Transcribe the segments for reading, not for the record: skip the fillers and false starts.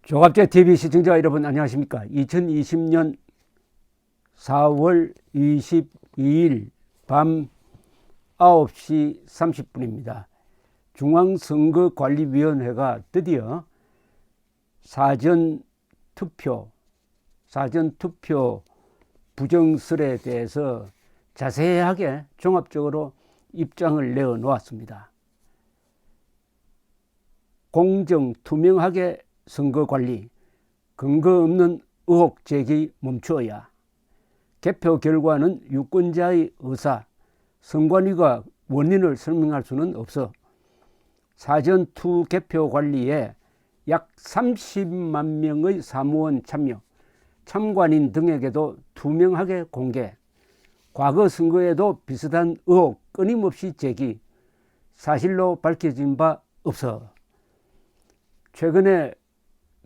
조갑제 TV 시청자 여러분 안녕하십니까. 2020년 4월 22일 밤 9시 30분입니다. 중앙선거관리위원회가 드디어 사전투표 부정설에 대해서 자세하게 종합적으로 입장을 내어 놓았습니다. 공정, 투명하게 선거관리, 근거 없는 의혹 제기 멈추어야. 개표 결과는 유권자의 의사, 선관위가 원인을 설명할 수는 없어. 사전 투개표 관리에 약 30만 명의 사무원 참여, 참관인 등에게도 투명하게 공개, 과거 선거에도 비슷한 의혹 끊임없이 제기, 사실로 밝혀진 바 없어. 최근에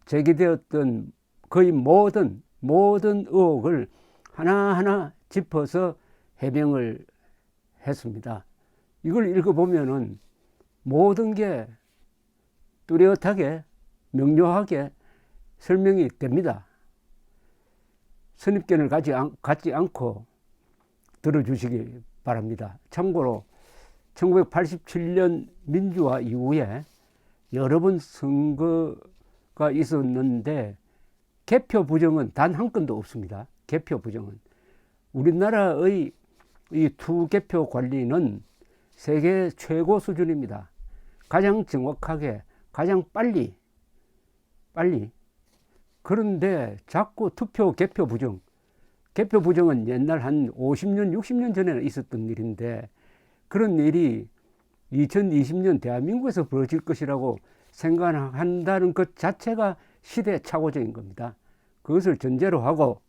제기되었던 거의 모든 의혹을 하나하나 짚어서 해명을 했습니다. 이걸 읽어보면은 모든 게 뚜렷하게 명료하게 설명이 됩니다. 선입견을 갖지 않고 들어주시기 바랍니다. 참고로 1987년 민주화 이후에 여러 번 선거가 있었는데 개표 부정은 단 한 건도 없습니다. 개표 부정은. 우리나라의 이 투개표 관리는 세계 최고 수준입니다. 가장 정확하게, 가장 빨리. 그런데 자꾸 개표 부정은 옛날 한 50년, 60년 전에는 있었던 일인데 그런 일이 2020년 대한민국에서 벌어질 것이라고 생각한다는 것 자체가 시대착오적인 겁니다. 그것을 전제로 하고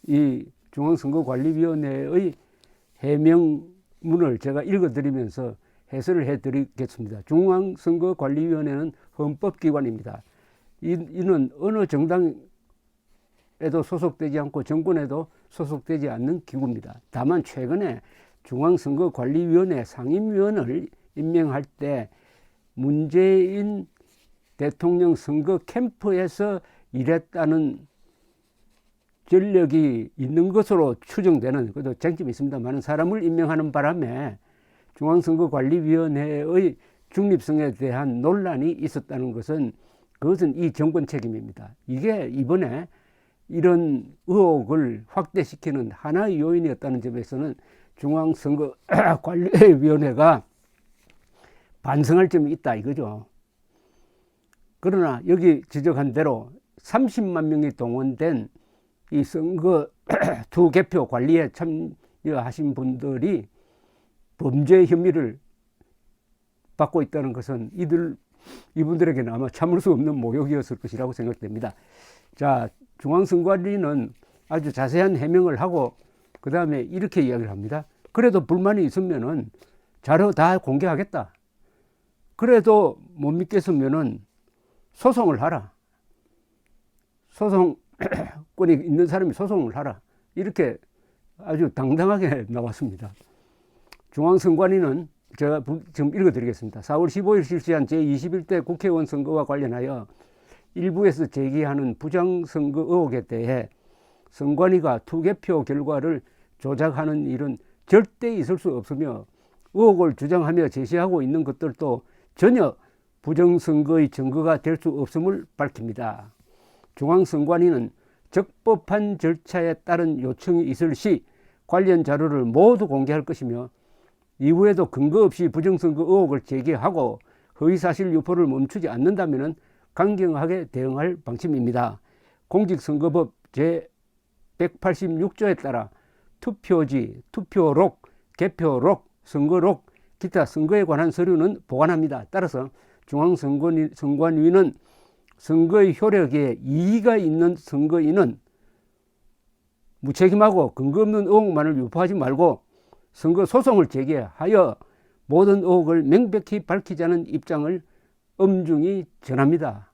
이 중앙선거관리위원회의 해명문을 제가 읽어드리면서 해설을 해드리겠습니다. 중앙선거관리위원회는 헌법기관입니다. 이는 어느 정당에도 소속되지 않고 정권에도 소속되지 않는 기구입니다. 다만 최근에 중앙선거관리위원회 상임위원을 임명할 때 문재인 대통령 선거 캠프에서 일했다는 전력이 있는 것으로 추정되는, 그래도 쟁점이 있습니다. 많은 사람을 임명하는 바람에 중앙선거관리위원회의 중립성에 대한 논란이 있었다는 그것은 이 정권 책임입니다. 이게 이번에 이런 의혹을 확대시키는 하나의 요인이었다는 점에서는 중앙선거관리위원회가 반성할 점이 있다 이거죠. 그러나 여기 지적한 대로 30만 명이 동원된 이 선거 투개표 관리에 참여하신 분들이 범죄 혐의를 받고 있다는 것은 이분들에게는 아마 참을 수 없는 모욕이었을 것이라고 생각됩니다. 자, 중앙선거관리는 아주 자세한 해명을 하고 그 다음에 이렇게 이야기를 합니다. 그래도 불만이 있으면은 자료 다 공개하겠다. 그래도 못 믿겠으면은 소송을 하라. 소송권이 있는 사람이 소송을 하라. 이렇게 아주 당당하게 나왔습니다. 중앙선관위는 제가 지금 읽어드리겠습니다. 4월 15일 실시한 제21대 국회의원 선거와 관련하여 일부에서 제기하는 부정선거 의혹에 대해 선관위가 투개표 결과를 조작하는 일은 절대 있을 수 없으며 의혹을 주장하며 제시하고 있는 것들도 전혀 부정선거의 증거가 될 수 없음을 밝힙니다. 중앙선관위는 적법한 절차에 따른 요청이 있을 시 관련 자료를 모두 공개할 것이며 이후에도 근거 없이 부정선거 의혹을 제기하고 허위사실 유포를 멈추지 않는다면 강경하게 대응할 방침입니다. 공직선거법 제186조에 따라 투표지, 투표록, 개표록, 선거록, 기타 선거에 관한 서류는 보관합니다. 따라서 중앙선관위는 선거의 효력에 이의가 있는 선거인은 무책임하고 근거 없는 의혹만을 유포하지 말고 선거 소송을 제기하여 모든 의혹을 명백히 밝히자는 입장을 엄중히 전합니다.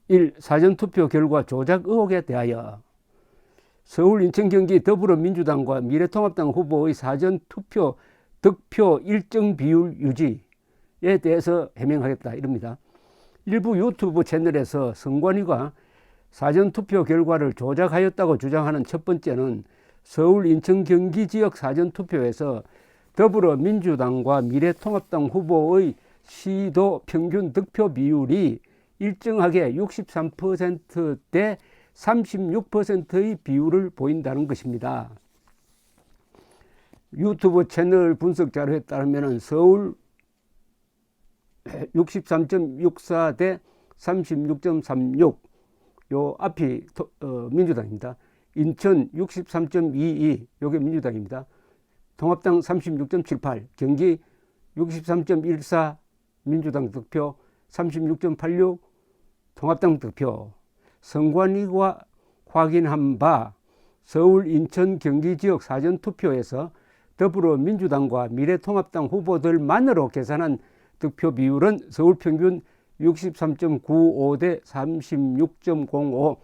1. 사전투표 결과 조작 의혹에 대하여 서울, 인천, 경기 더불어민주당과 미래통합당 후보의 사전투표 득표 일정 비율 유지에 대해서 해명하겠다 이럽니다. 일부 유튜브 채널에서 선관위가 사전투표 결과를 조작하였다고 주장하는 첫 번째는 서울, 인천, 경기 지역 사전투표에서 더불어민주당과 미래통합당 후보의 시도 평균 득표 비율이 일정하게 63%대 36%의 비율을 보인다는 것입니다. 유튜브 채널 분석 자료에 따르면 서울 63.64 대 36.36, 요 앞이 민주당입니다. 인천 63.22, 요게 민주당입니다. 통합당 36.78, 경기 63.14, 민주당 득표, 36.86, 통합당 득표. 선관위가 확인한 바 서울, 인천, 경기 지역 사전투표에서 더불어민주당과 미래통합당 후보들만으로 계산한 득표 비율은 서울 평균 63.95 대 36.05,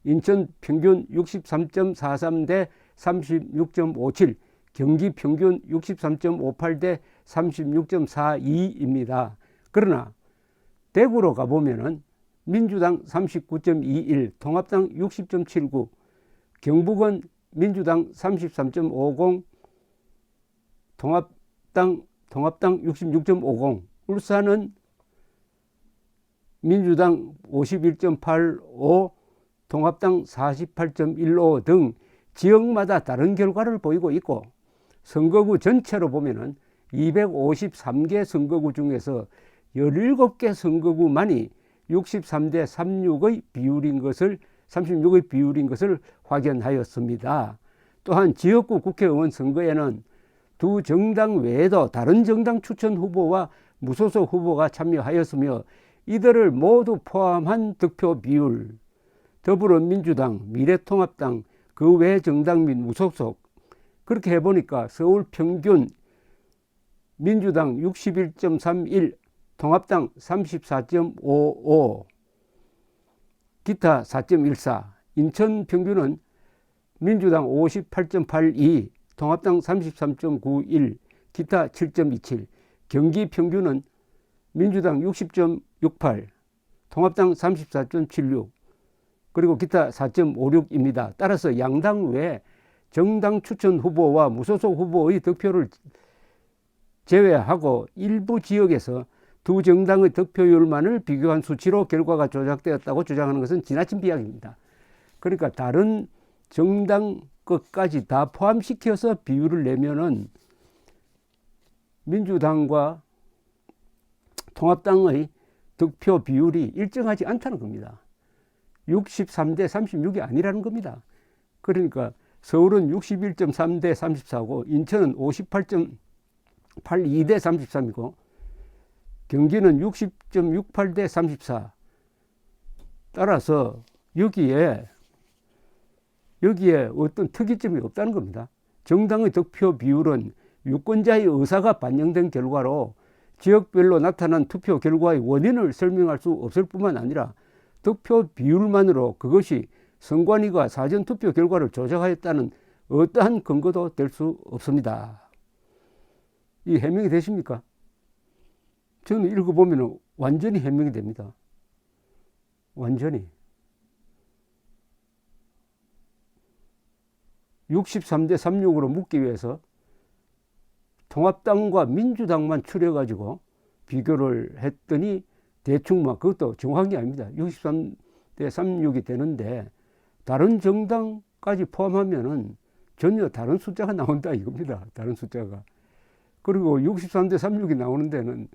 인천 평균 63.43 대 36.57, 경기 평균 63.58 대 36.42입니다. 그러나 대구로 가보면은 민주당 39.21, 통합당 60.79, 경북은 민주당 33.50, 통합당 66.50, 울산은 민주당 51.85, 통합당 48.15 등 지역마다 다른 결과를 보이고 있고, 선거구 전체로 보면은 253개 선거구 중에서 17개 선거구만이 63대 36의 비율인 것을 확인하였습니다. 또한 지역구 국회의원 선거에는 두 정당 외에도 다른 정당 추천 후보와 무소속 후보가 참여하였으며 이들을 모두 포함한 득표 비율, 더불어민주당, 미래통합당, 그 외 정당 및 무소속, 그렇게 해보니까 서울 평균 민주당 61.31, 통합당 34.55, 기타 4.14, 인천 평균은 민주당 58.82, 통합당 33.91, 기타 7.27, 경기 평균은 민주당 60.68, 통합당 34.76, 그리고 기타 4.56입니다. 따라서 양당 외 정당 추천 후보와 무소속 후보의 득표를 제외하고 일부 지역에서 두 정당의 득표율만을 비교한 수치로 결과가 조작되었다고 주장하는 것은 지나친 비약입니다. 그러니까 다른 정당 것까지 다 포함시켜서 비율을 내면은 민주당과 통합당의 득표 비율이 일정하지 않다는 겁니다. 63대 36이 아니라는 겁니다. 그러니까 서울은 61.3 대 34고 인천은 58.82 대 33이고 경기는 60.68 대 34. 따라서 여기에 어떤 특이점이 없다는 겁니다. 정당의 득표 비율은 유권자의 의사가 반영된 결과로 지역별로 나타난 투표 결과의 원인을 설명할 수 없을 뿐만 아니라 득표 비율만으로 그것이 선관위가 사전투표 결과를 조작하였다는 어떠한 근거도 될 수 없습니다. 이 해명이 되십니까? 저는 읽어보면 완전히 해명이 됩니다. 완전히. 63대 36으로 묶기 위해서 통합당과 민주당만 추려가지고 비교를 했더니 대충 그것도 정확한 게 아닙니다. 63대 36이 되는데 다른 정당까지 포함하면은 전혀 다른 숫자가 나온다 이겁니다. 다른 숫자가. 그리고 63대 36이 나오는 데는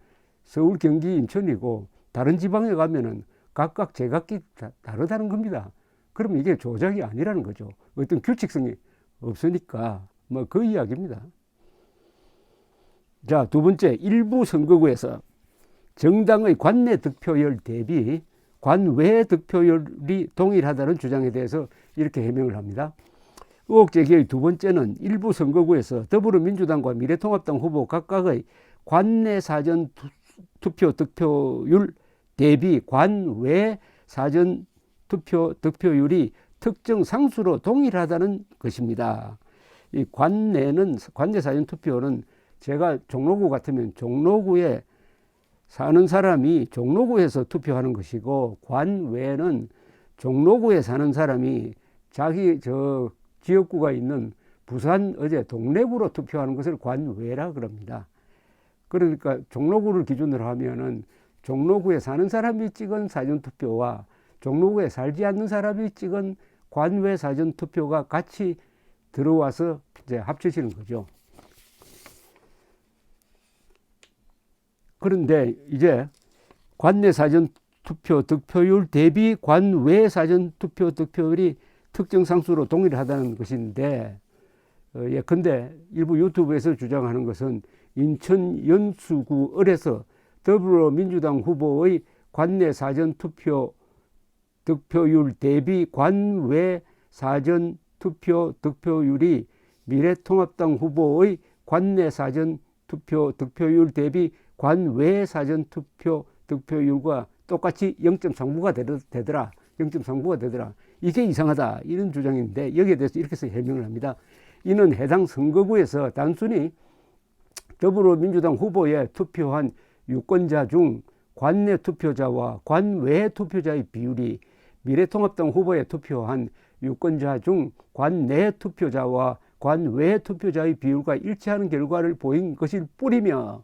서울, 경기, 인천이고 다른 지방에 가면은 각각 제각기 다르다는 겁니다. 그럼 이게 조작이 아니라는 거죠. 어떤 규칙성이 없으니까 그 이야기입니다. 자, 두 번째, 일부 선거구에서 정당의 관내 득표율 대비 관외 득표율이 동일하다는 주장에 대해서 이렇게 해명을 합니다. 의혹 제기의 두 번째는 일부 선거구에서 더불어민주당과 미래통합당 후보 각각의 관내 사전 투표 득표율 대비 관외 사전 투표 득표율이 특정 상수로 동일하다는 것입니다. 이 관내 사전 투표는 제가 종로구 같으면 종로구에 사는 사람이 종로구에서 투표하는 것이고, 관 외에는 종로구에 사는 사람이 자기 지역구가 있는 부산 어제 동래구로 투표하는 것을 관외라 그럽니다. 그러니까 종로구를 기준으로 하면은 종로구에 사는 사람이 찍은 사전투표와 종로구에 살지 않는 사람이 찍은 관외 사전투표가 같이 들어와서 이제 합쳐지는 거죠. 그런데 이제 관내 사전투표 득표율 대비 관외 사전투표 득표율이 특정 상수로 동일하다는 것인데, 예컨대 일부 유튜브에서 주장하는 것은 인천 연수구 을에서 더불어민주당 후보의 관내 사전투표 득표율 대비 관외 사전투표 득표율이 미래통합당 후보의 관내 사전투표 득표율 대비 관외 사전투표 득표율과 똑같이 0.39가 되더라. 0.39가 되더라. 이게 이상하다. 이런 주장인데, 여기에 대해서 이렇게 해서 해명을 합니다. 이는 해당 선거구에서 단순히 더불어민주당 후보에 투표한 유권자 중 관내 투표자와 관외 투표자의 비율이 미래통합당 후보에 투표한 유권자 중 관내 투표자와 관외 투표자의 비율과 일치하는 결과를 보인 것일 뿐이며,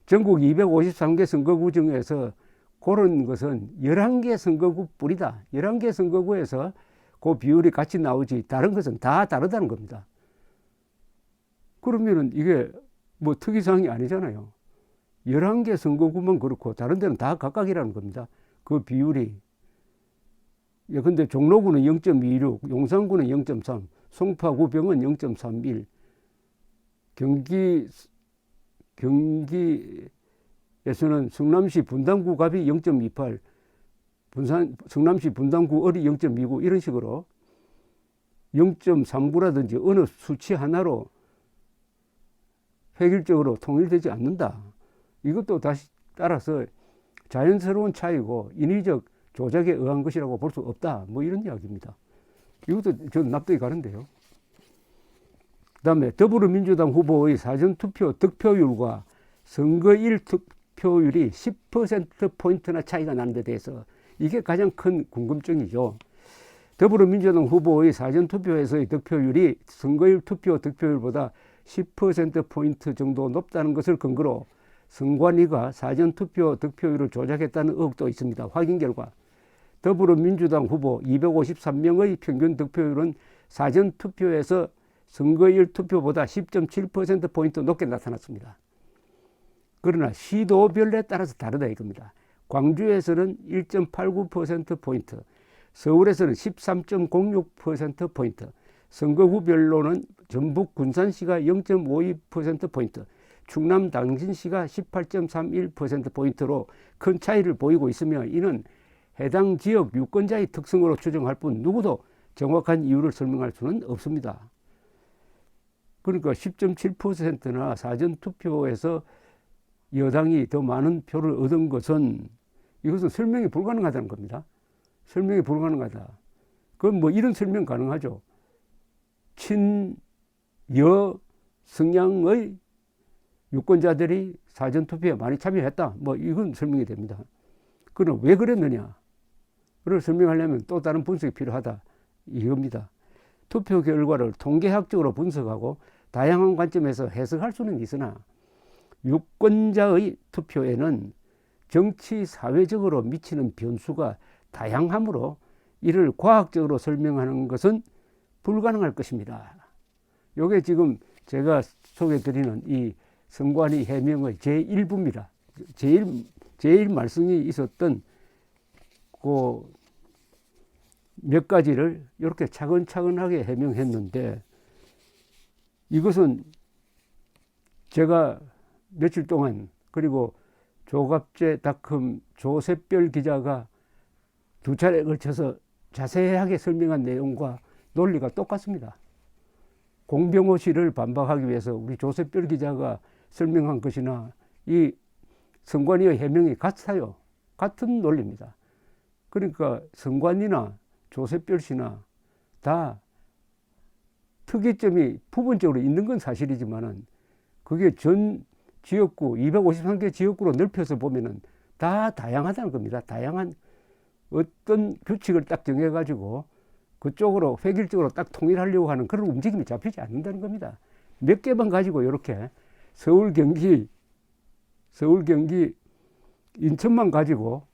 전국 253개 선거구 중에서 그런 것은 11개 선거구 뿐이다. 11개 선거구에서 그 비율이 같이 나오지, 다른 것은 다 다르다는 겁니다. 그러면은 이게 뭐 특이사항이 아니잖아요. 11개 선거구만 그렇고 다른 데는 다 각각이라는 겁니다. 그 비율이. 근데 종로구는 0.26, 용산구는 0.3, 송파 구병은 0.31, 경기에서는 성남시 분당구 갑이 0.28, 성남시 분당구 을이 0.29, 이런 식으로 0.39라든지 어느 수치 하나로 획일적으로 통일되지 않는다. 이것도 다시 따라서 자연스러운 차이고 인위적 조작에 의한 것이라고 볼 수 없다. 뭐 이런 이야기입니다. 이것도 저는 납득이 가는데요. 그 다음에 더불어민주당 후보의 사전투표 득표율과 선거일 투표율이 10%포인트나 차이가 나는 데 대해서 이게 가장 큰 궁금증이죠. 더불어민주당 후보의 사전투표에서의 득표율이 선거일 투표 득표율보다 10%포인트 정도 높다는 것을 근거로 선관위가 사전투표 득표율을 조작했다는 의혹도 있습니다. 확인 결과 더불어민주당 후보 253명의 평균 득표율은 사전투표에서 선거일 투표보다 10.7%포인트 높게 나타났습니다. 그러나 시도별에 따라서 다르다 이겁니다. 광주에서는 1.89%포인트, 서울에서는 13.06%포인트, 선거구별로는 전북 군산시가 0.52%포인트, 충남 당진시가 18.31%포인트로 큰 차이를 보이고 있으며, 이는 해당 지역 유권자의 특성으로 추정할 뿐 누구도 정확한 이유를 설명할 수는 없습니다. 그러니까 10.7%나 사전투표에서 여당이 더 많은 표를 얻은 것은, 이것은 설명이 불가능하다는 겁니다. 설명이 불가능하다. 그건 뭐 이런 설명 가능하죠. 친여 성향의 유권자들이 사전투표에 많이 참여했다. 뭐 이건 설명이 됩니다. 그럼 왜 그랬느냐를 설명하려면 또 다른 분석이 필요하다. 이겁니다. 투표 결과를 통계학적으로 분석하고 다양한 관점에서 해석할 수는 있으나 유권자의 투표에는 정치 사회적으로 미치는 변수가 다양하므로 이를 과학적으로 설명하는 것은 불가능할 것입니다. 이게 지금 제가 소개드리는 이 선관위 해명의 제1부입니다. 제일 말씀이 있었던 그 몇 가지를 이렇게 차근차근하게 해명했는데, 이것은 제가 며칠 동안, 그리고 조갑제닷컴 조셉별 기자가 두 차례에 걸쳐서 자세하게 설명한 내용과 논리가 똑같습니다. 공병호시를 반박하기 위해서 우리 조셉별 기자가 설명한 것이나 이 선관위의 해명이 같아요. 같은 논리입니다. 그러니까 선관위나 조셉별 씨나 다 특이점이 부분적으로 있는 건 사실이지만은 그게 지역구, 253개 지역구로 넓혀서 보면은 다 다양하다는 겁니다. 다양한 어떤 규칙을 딱 정해가지고 그쪽으로 획일적으로 딱 통일하려고 하는 그런 움직임이 잡히지 않는다는 겁니다. 몇 개만 가지고 이렇게 서울, 경기, 인천만 가지고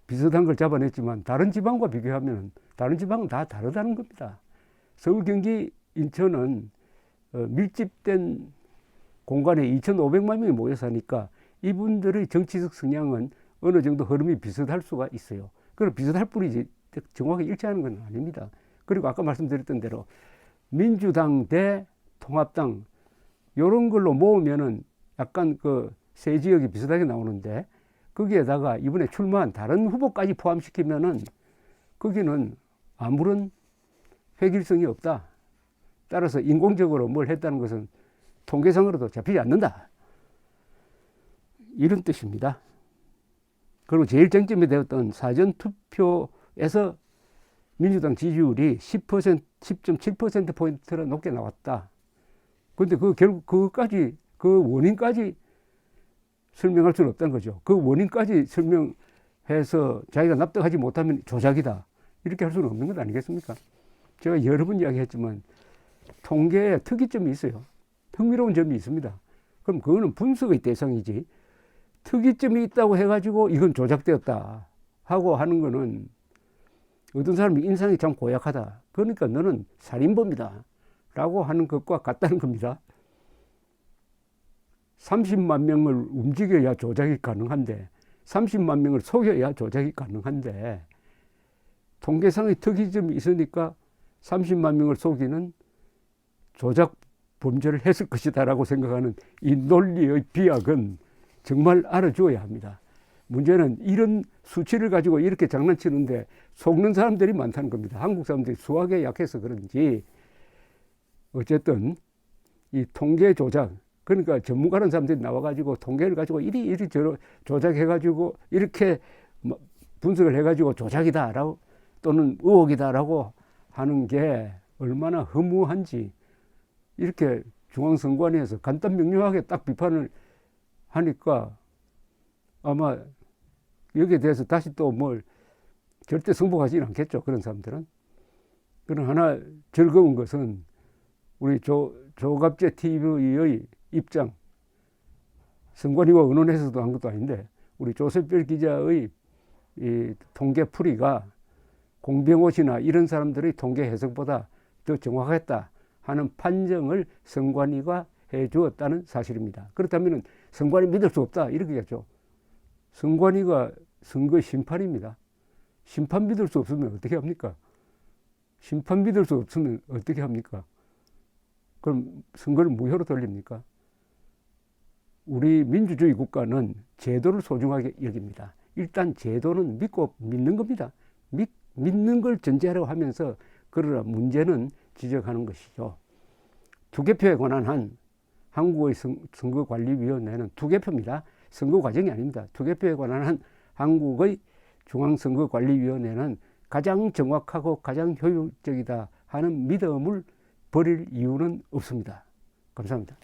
비슷한 걸 잡아냈지만 다른 지방과 비교하면 다른 지방은 다 다르다는 겁니다. 서울, 경기, 인천은 밀집된 공간에 2,500만 명이 모여 사니까 이분들의 정치적 성향은 어느 정도 흐름이 비슷할 수가 있어요. 그럼 비슷할 뿐이지 정확히 일치하는 건 아닙니다. 그리고 아까 말씀드렸던 대로 민주당 대 통합당 이런 걸로 모으면은 약간 그 세 지역이 비슷하게 나오는데 거기에다가 이번에 출마한 다른 후보까지 포함시키면은 거기는 아무런 획일성이 없다. 따라서 인공적으로 뭘 했다는 것은 통계상으로도 잡히지 않는다. 이런 뜻입니다. 그리고 제일 쟁점이 되었던 사전투표에서 민주당 지지율이 10.7%포인트로 높게 나왔다. 그런데 결국 그 원인까지 설명할 수는 없다는 거죠. 그 원인까지 설명해서 자기가 납득하지 못하면 조작이다. 이렇게 할 수는 없는 것 아니겠습니까? 제가 여러 번 이야기했지만 통계에 특이점이 있어요. 흥미로운 점이 있습니다. 그럼 그거는 분석의 대상이지 특이점이 있다고 해가지고 이건 조작되었다 하고 하는 거는 어떤 사람이 인상이 참 고약하다. 그러니까 너는 살인범이다 라고 하는 것과 같다는 겁니다. 30만 명을 움직여야 조작이 가능한데 30만 명을 속여야 조작이 가능한데 통계상의 특이점이 있으니까 30만 명을 속이는 조작 범죄를 했을 것이다 라고 생각하는 이 논리의 비약은 정말 알아주어야 합니다. 문제는 이런 수치를 가지고 이렇게 장난치는데 속는 사람들이 많다는 겁니다. 한국 사람들이 수학에 약해서 그런지 어쨌든 이 통계 조작, 그러니까 전문가라는 사람들이 나와가지고 통계를 가지고 이리 조작해가지고 이렇게 분석을 해가지고 조작이다라고 또는 의혹이다라고 하는 게 얼마나 허무한지 이렇게 중앙선관위에서 간단 명료하게 딱 비판을 하니까 아마 여기에 대해서 다시 또 뭘 절대 승복하지는 않겠죠. 그런 사람들은. 그러나 하나 즐거운 것은 우리 조갑재 TV의 입장, 선관위와 의논해서도 한 것도 아닌데 우리 조셉별 기자의 이 통계풀이가 공병호 씨나 이런 사람들의 통계 해석보다 더 정확했다 하는 판정을 선관위가 해 주었다는 사실입니다. 그렇다면 선관위 믿을 수 없다 이렇게겠죠. 선관위가 선거 심판입니다. 심판 믿을 수 없으면 어떻게 합니까? 심판 믿을 수 없으면 어떻게 합니까? 그럼 선거를 무효로 돌립니까? 우리 민주주의 국가는 제도를 소중하게 여깁니다. 일단 제도는 믿는 겁니다. 믿는 걸 전제하라고 하면서 그러나 문제는 지적하는 것이죠. 투개표에 관한 한 한국의 선거관리위원회는 투개표입니다. 선거 과정이 아닙니다. 투개표에 관한 한 한국의 중앙선거관리위원회는 가장 정확하고 가장 효율적이다 하는 믿음을 버릴 이유는 없습니다. 감사합니다.